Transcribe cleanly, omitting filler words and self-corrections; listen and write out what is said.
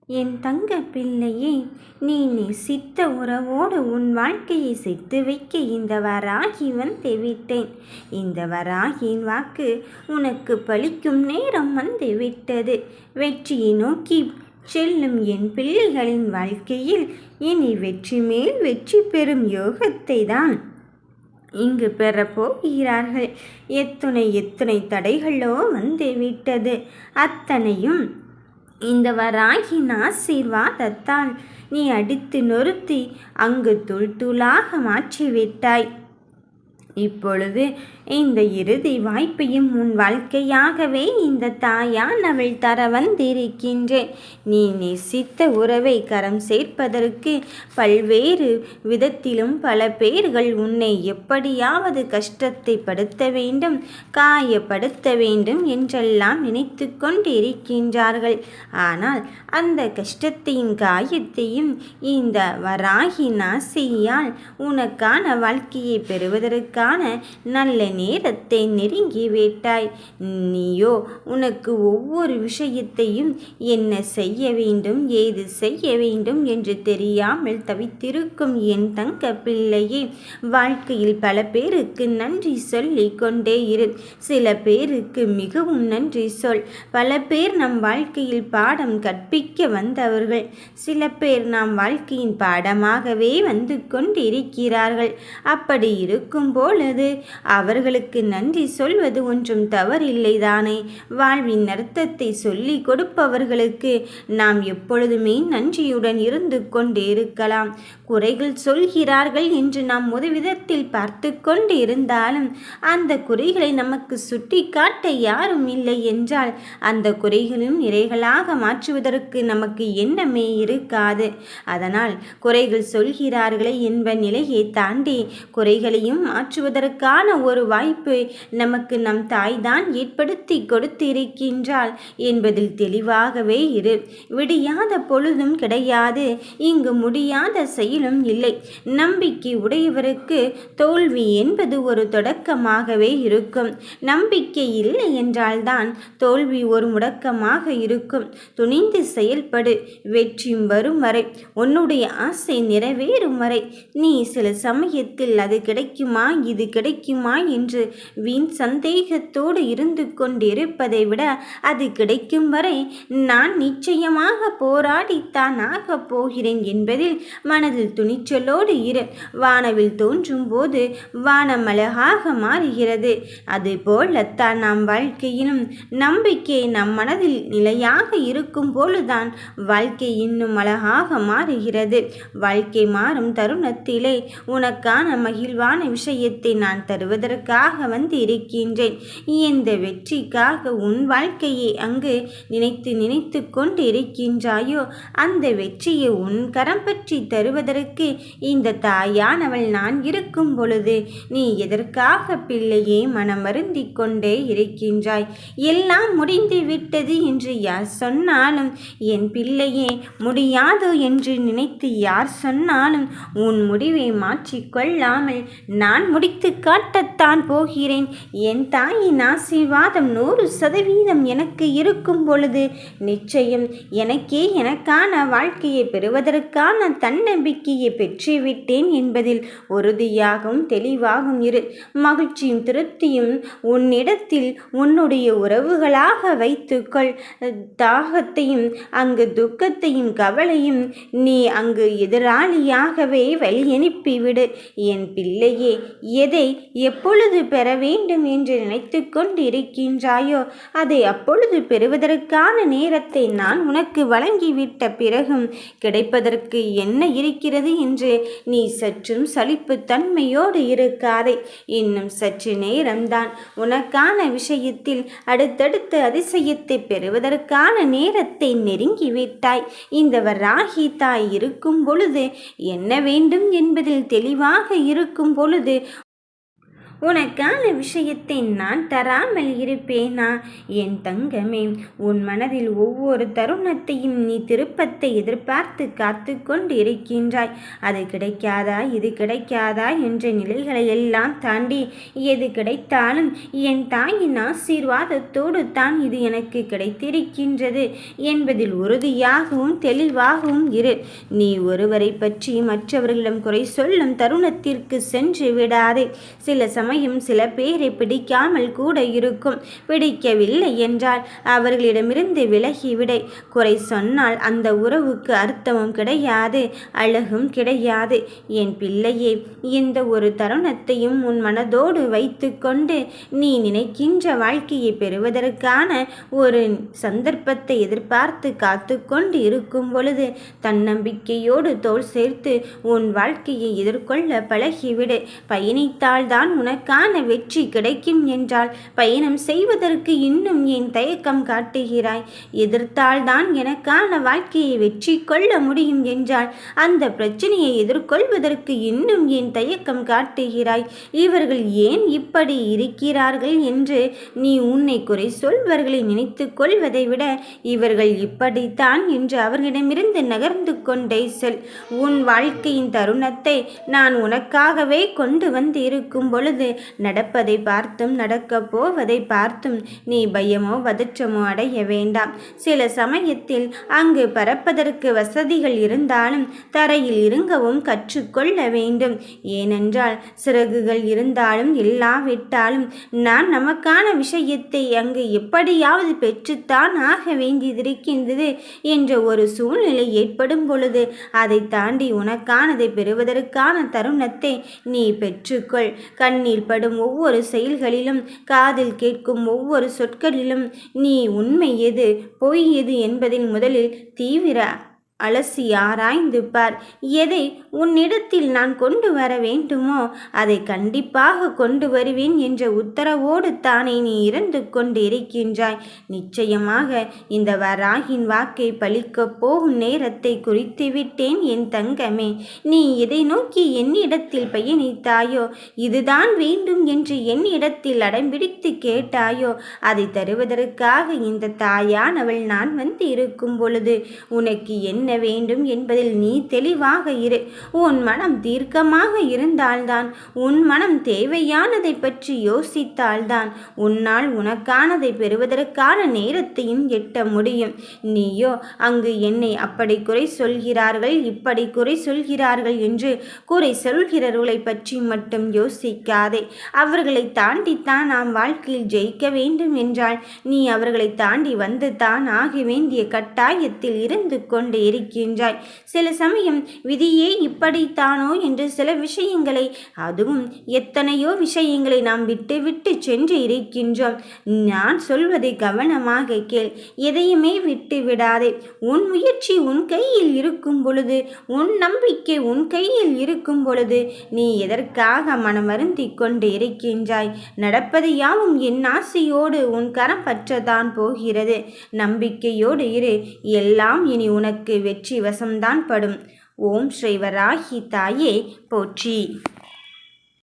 என் தங்க பிள்ளையே, நீ நேசித்த உறவோடு உன் வாழ்க்கையை சேர்த்து வைக்க இந்த வராகி வந்து விட்டேன். இந்த வராகியின் வாக்கு உனக்கு பலிக்கும் நேரம் வந்து விட்டது. வெற்றியை நோக்கி செல்லும் என் பிள்ளைகளின் வாழ்க்கையில் இனி வெற்றி மேல் வெற்றி பெறும் யோகத்தை தான் இங்கு பெறப்போகிறார்கள். எத்துணை தடைகளோ வந்து விட்டது. அத்தனையும் இந்த வராகியின் ஆசீர்வாதத்தால் நீ அடித்து நொறுத்தி அங்கு தூள் தூளாக மாற்றிவிட்டாய். இப்பொழுது இந்த இறுதி வாய்ப்பையும் உன் வாழ்க்கையாகவே இந்த தாயானவள் தர வந்திருக்கின்றேன். நீ நேசித்த உறவை கரம் சேர்ப்பதற்கு பல்வேறு விதத்திலும் பல பேர்கள் உன்னை எப்படியாவது கஷ்டத்தை படுத்த வேண்டும், காயப்படுத்த வேண்டும் என்றெல்லாம் நினைத்து கொண்டிருக்கின்றார்கள். ஆனால் அந்த கஷ்டத்தையும் காயத்தையும் இந்த வராகி நாசியால் உனக்கான வாழ்க்கையை பெறுவதற்கான நல்ல நேரத்தை நெருங்கிவிட்டாய். நீயோ உனக்கு ஒவ்வொரு விஷயத்தையும் என்ன செய்ய வேண்டும், ஏது செய்ய வேண்டும் என்று தெரியாமல் தவித்திருக்கும் என் தங்க பிள்ளையே, வாழ்க்கையில் பல பேருக்கு நன்றி சொல்லி கொண்டே இரு. சில பேருக்கு மிகவும் நன்றி சொல். பல பேர் நம் வாழ்க்கையில் பாடம் கற்பிக்க வந்தவர்கள். சில பேர் நாம் வாழ்க்கையின் பாடமாகவே வந்து கொண்டிருக்கிறார்கள். அப்படி இருக்கும் பொழுது அவர்களுக்கு நன்றி சொல்வது ஒன்றும் தவறில்லைதானே. வாழ்வின் அர்த்தத்தை சொல்லி கொடுப்பவர்களுக்கு நாம் எப்பொழுதுமே நன்றியுடன் இருந்து கொண்டே இருக்கலாம். குறைகள் சொல்கிறார்கள் என்று நாம் விதத்தில் பார்த்து கொண்டு இருந்தாலும் அந்த குறைகளை நமக்கு சுட்டி காட்ட யாரும் இல்லை என்றால் அந்த குறைகளும் நிறைகளாக மாற்றுவதற்கு நமக்கு எண்ணமே இருக்காது. அதனால் குறைகள் சொல்கிறார்களே என்ப நிலையை தாண்டி குறைகளையும் மாற்றுவதற்கான ஒரு வாய்ப்பு நமக்கு நம் தாய்தான் ஏற்படுத்தி கொடுத்து இருக்கின்றாள் என்பதில் தெளிவாகவே இரு. விடியாத பொழுதும் கிடையாது, இங்கு முடியாத செயலும் இல்லை. நம்பிக்கை உடையவருக்கு தோல்வி என்பது ஒரு தொடக்கமாகவே இருக்கும். நம்பிக்கை இல்லை என்றால்தான் தோல்வி ஒரு முடக்கமாக இருக்கும். துணிந்து செயல்படு. வெற்றி வரும் வரை, உன்னுடைய ஆசை நிறைவேறும் வரை நீ சில சமயத்தில் அது கிடைக்குமா இது கிடைக்குமா என்று வீண் சந்தேகத்தோடு இருந்து கொண்டிருப்பதை விட அது கிடைக்கும் வரை நான் நிச்சயமாக போராடித்தான் ஆகப் போகிறேன் என்பதில் மனதில் துணிச்சலோடு இரு. வானவில் தோன்றும் போது வானம் அழகாக மாறுகிறது. அதுபோலத்தான் நாம் வாழ்க்கையிலும் நம்பிக்கை நம் மனதில் நிலையாக இருக்கும் போதுதான் வாழ்க்கை இன்னும் அழகாக மாறுகிறது. வாழ்க்கை மாறும் தருணத்திலே உனக்கான மகிழ்வான விஷயத்தை நான் தருவதற்காக வந்து இருக்கின்றேன். இந்த வெற்றிக்காக உன் வாழ்க்கையை அங்கு நினைத்து கொண்டு இருக்கின்றாயோ அந்த வெற்றியை உன் கரம் பற்றி தருவதற்கு இந்த தாயானவள் நான் இருக்கும் பொழுது நீ எதற்காக பிள்ளையே மனம் வருந்தி கொண்டே இருக்கின்றாய்? எல்லாம் முடிந்து விட்டது என்று யார் சொன்னாலும், என் பிள்ளையே முடியாது என்று நினைத்து யார் சொன்னாலும் உன் முடிவை மாற்றிக்கொள்ளாமல் நான் முடித்து காட்டத்தான் போகிறேன். என் தாயின் ஆசீர்வாதம் 100% எனக்கு இருக்கும் பொழுது நிச்சயம் எனக்கான வாழ்க்கையை பெறுவதற்கான தன்னம்பிக்கையை பெற்றுவிட்டேன் என்பதில் உறுதியாகவும் தெளிவாகவும் இரு. மகிழ்ச்சியும் திருப்தியும் உன்னிடத்தில் உன்னுடைய உறவுகளாக வைத்துக்கொள். தாகத்தையும் அங்கு துக்கத்தையும் கவலையும் நீ அங்கு எதிராளியாகவே வழியனுப்பிவிடு. என் பிள்ளையே, எதை எப்பொழுது பெற வேண்டும் என்று நினைத்து கொண்டு இருக்கின்றாயோ அதை அப்பொழுது பெறுவதற்கான நேரத்தை நான் உனக்கு வழங்கிவிட்ட பிறகும் கிடைப்பதற்கு என்ன இருக்கிறது என்று நீ சற்றும் சலிப்பு தன்மையோடு இருக்காதே. இன்னும் சற்று நேரம்தான். உனக்கான விஷயத்தில் அடுத்தடுத்த அதிசயத்தை பெறுவதற்கான நேரத்தை நெருங்கிவிட்டாய். இந்த வராகி தாய் இருக்கும் பொழுது என்ன வேண்டும் என்பதில் தெளிவாக இருக்கும் பொழுது உனக்கான விஷயத்தை நான் தராமல் இருப்பேனா? என் தங்கமே, உன் மனதில் ஒவ்வொரு தருணத்தையும் நீ திருப்பத்தை எதிர்பார்த்து காத்து கொண்டு இருக்கின்றாய். அது கிடைக்காதா, இது கிடைக்காதா என்ற நிலைகளை எல்லாம் தாண்டி எது கிடைத்தாலும் என் தாயின் ஆசீர்வாதத்தோடு தான் இது எனக்கு கிடைத்திருக்கின்றது என்பதில் உறுதியாகவும் தெளிவாகவும் இரு. நீ ஒருவரை பற்றி மற்றவர்களிடம் குறை சொல்லும் தருணத்திற்கு சென்று விடாதே. சில சமயம் சில பேரை பிடிக்காமல் கூட இருக்கும். பிடிக்கவில்லை என்றால் அவர்களிடமிருந்து விலகிவிடை. குறை சொன்னால் அந்த உறவுக்கு அர்த்தமும் கிடையாது, அழகும் கிடையாது. என் பிள்ளையே, எந்த ஒரு தருணத்தையும் உன் மனதோடு வைத்து கொண்டு நீ நினைக்கின்ற வாழ்க்கையை பெறுவதற்கான ஒரு சந்தர்ப்பத்தை எதிர்பார்த்து காத்து கொண்டு இருக்கும் பொழுது தன்னம்பிக்கையோடு தோள் சேர்த்து உன் வாழ்க்கையை எதிர்கொள்ள பழகிவிடு. பயணித்தால்தான் உனக்கான வெற்றி கிடைக்கும் என்றால் பயணம் செய்வதற்கு இன்னும் ஏன் தயக்கம் காட்டுகிறாய்? எதிர்த்தால்தான் எனக்கான வாழ்க்கையை வெற்றி கொள்ள முடியும் என்றால் அந்த பிரச்சனையை எதிர்கொள்வதற்கு இன்னும் ஏன் தயக்கம் காட்டுகிறாய்? இவர்கள் ஏன் இப்படி இருக்கிறார்கள் என்று நீ உன்னை குறை சொல்வர்களை நினைத்து கொள்வதை விட இவர்கள் இப்படித்தான் என்று அவர்களிடமிருந்து நகர்ந்து கொண்டே செல். உன் வாழ்க்கையின் தருணத்தை நான் உனக்காகவே கொண்டு வந்து இருக்கும் பொழுது நடப்பதை பார்த்தும் நடக்கப் போவதை பார்த்தும் நீ பயமோ பதற்றமோ அடைய வேண்டாம். சில சமயத்தில் அங்கு பறப்பதற்கு வசதிகள் இருந்தாலும் தரையில் இறங்கவும் கற்றுக்கொள்ள வேண்டும். ஏனென்றால் சிறகுகள் இருந்தாலும் இல்லாவிட்டாலும் நான் நமக்கான விஷயத்தை அங்கு எப்படியாவது பெற்றுத்தான் ஆக வேண்டியதிருக்கின்றது என்ற ஒரு சூழ்நிலை ஏற்படும் பொழுது அதை தாண்டி உனக்கானதை பெறுவதற்கான தருணத்தை நீ பெற்றுக்கொள். கண்ணில் படும் ஒவ்வொரு செயல்களிலும் காதில் கேட்கும் ஒவ்வொரு சொற்களிலும் நீ உண்மை எது பொய் எது என்பதில் முதலில் தீவிர அலசி ஆராய்ந்து பார். எதை உன்னிடத்தில் நான் கொண்டு வர வேண்டுமோ அதை கண்டிப்பாக கொண்டு வருவேன் என்ற உத்தரவோடு தானே நீ இருந்து கொண்டு இருக்கின்றாய். நிச்சயமாக இந்த வராகின் வாக்கை பலிக்கப் போகும் நேரத்தை குறித்து விட்டேன் என் தங்கமே. நீ எதை நோக்கி என்னிடத்தில் பயணித்தாயோ, இதுதான் வேண்டும் என்று என்னிடத்தில் அடம்பிடித்து கேட்டாயோ, அதை தருவதற்காக இந்த தாயானவள் நான் வந்து இருக்கும் பொழுது உனக்கு என்ன வேண்டும் என்பதில் நீ தெளிவாக இரு. உன் மனம் தீர்க்கமாக இருந்தால்தான், உன் மனம் தேவையானதை பற்றி யோசித்தால்தான் உன்னால் உனக்கானதை பெறுவதற்கான நேரத்தையும் எட்ட முடியும். நீயோ அங்கு என்னை அப்படி குறை சொல்கிறார்கள், இப்படி குறை சொல்கிறார்கள் என்று குறை சொல்கிறவர்களை பற்றி மட்டும் யோசிக்காதே. அவர்களை தாண்டித்தான் நாம் வாழ்க்கையில் ஜெயிக்க வேண்டும் என்றால் நீ அவர்களை தாண்டி வந்து தான் ஆக வேண்டிய கட்டாயத்தில் இருந்து கொண்டு இருக்கின்றாய். சில சமயம் விதியே இப்படித்தானோ என்று சில விஷயங்களை, அதுவும் எத்தனையோ விஷயங்களை நாம் விட்டு விட்டு சென்று இருக்கின்றோம். நான் சொல்வதை கவனமாக கேள். எதையுமே விட்டு விடாதே. உன் முயற்சி உன் கையில் இருக்கும் பொழுது, உன் நம்பிக்கை உன் கையில் இருக்கும் பொழுது நீ எதற்காக மனமருந்தி கொண்டு இருக்கின்றாய்? நடப்பது யாவும் என் ஆசையோடு உன் கரம் பற்றத்தான் போகிறது. நம்பிக்கையோடு இரு. எல்லாம் இனி உனக்கு வெற்றி வசம்தான் படும். ஓம் ஸ்ரீ வராகி தாயே போற்றி.